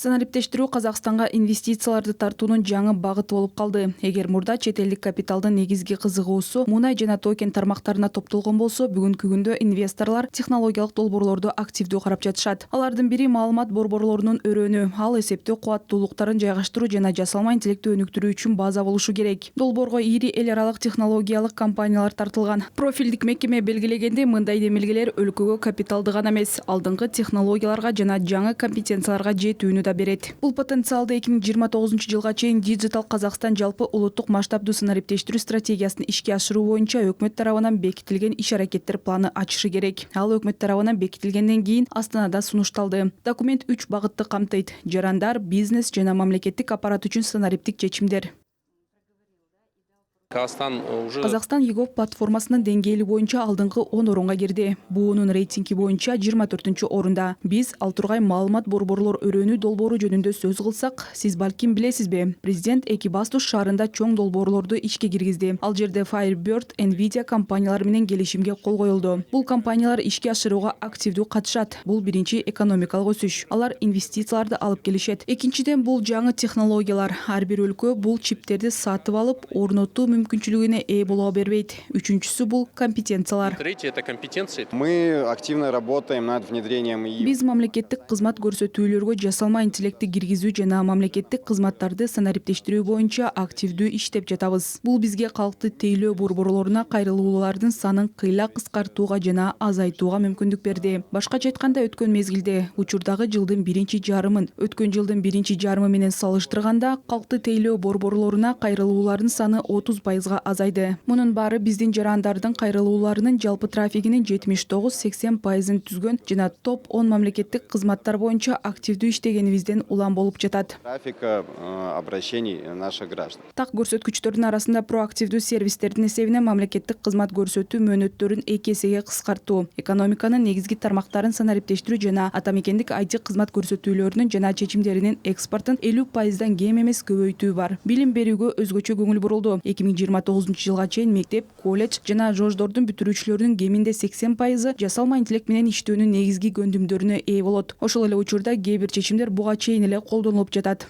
Санариптештирүү Казакстанга инвестицияларды тартуунун жаңы багыты болуп калды. Эгер мурда чет элдик капиталдын негизги кызыгуусу мунай жана токен тармактарына топтолгон болсо, бүгүнкү күндө инвесторлор технологиялык долбоорлорду активдүү карап жатышат. Алардын бири маалымат борборлорунун өрөөнү, ал эсептөө кубаттуулуктарын жайгаштыруу жана жасалма интеллектти өнүктүрүү үчүн база болушу керек. Долбоорго ири эл аралык технологиялык компаниялар тартылган. Профилдик мекеме белгилегенде, мындай демилгелер өлкөгө капиталды гана эмес, алдыңкы технологияларга жана жаңы компетенцияларга жетүүнү да берет. Бул потенциалды 2029 жылга чейин Digital Казакстан жалпы улуттук масштабдуу санариптештирүү стратегиясын ишке ашыруу боюнча өкмөт тарабынан бекитилген иш-аракеттер планы ачышы керек. Ал өкмөт тарабынан бекитилгенден кийин Астанада сунушталды. Документ 3 багытты камтыйт: жарандар, бизнес жана мамлекеттик аппарат үчүн санариптик чечимдер. Казакстан ЕГОВ платформасынын деңгээли боюнча алдыңкы 10 орунга кирди. БУнун рейтинги боюнча 24-орунда. Биз Алтургай маалымат борборлор өрөөнү долбоору жөнүндө сөз кылсак, сиз балким билесизби? Президент Экибастуз шаарында чоң долбоорлорду ишке киргизди. Ал жерде Firebird, Nvidia компаниялары менен келишимге кол коюлду. Бул компаниялар ишке ашырууга активдүү катышат. Бул биринчи экономикалык өсүш. Алар инвестицияларды алып келишет. Экинчиден, бул жаңы технологиялар. Ар бир өлкө бул чиптерди сатып алып, орнотуу мүмкүнчүлүгүнө ээ боло бербейт. Үчүнчүсү бул компетенциялар. Третье — это компетенции. Мы активно работаем над внедрением ИИ. Биз мамлекеттик кызмат көрсөтүүлөргө жасалма интеллектти киргизүү жана мамлекеттик кызматтарды санариптештирүү боюнча активдүү иштеп жатабыз. Бул бизге калкты тейлөө борборлоруна кайрылуулардын санын кыйла кыскартууга жана азайтууга мүмкүндүк берди. Башкача айтканда, өткөн мезгилде, учурдагы жылдын биринчи жарымын өткөн жылдын биринчи жарымы менен салыштырганда, калкты тейлөө борборлоруна кайрылуулардын саны 30% азайды. Мунун баары биздин жарандардын кайрылууларынын жалпы трафигинин 79-80% түзгөн жана топ 10 мамлекеттик кызматтар боюнча активдүү иштегенибизден улам болуп жатат. Трафика обращений наших граждан. Так көрсөткүчтөрдүн арасында проактивдүү сервистердин эсебинен мамлекеттик кызмат көрсөтүү мөөнөттөрүн 2 эсеге кыскартуу, экономиканын негизги тармактарын санариптештирүү жана атамекендик IT кызмат көрсөтүүлөрүнүн жана чечимдеринин экспортун 50%дан кем эмес көбөйтүү бар. Билим берүүгө өзгөчө көңүл бурулду. 2029 жылга чейин мектеп, колледж жана жождордун бүтүрүүчүлөрүнүн кеминде 80% жасалма интеллект менен иштөөнүн негизги көндүмдөрүнө ээ болот. Ошол эле учурда кээ бир чечимдер буга чейин эле колдонулуп жатат.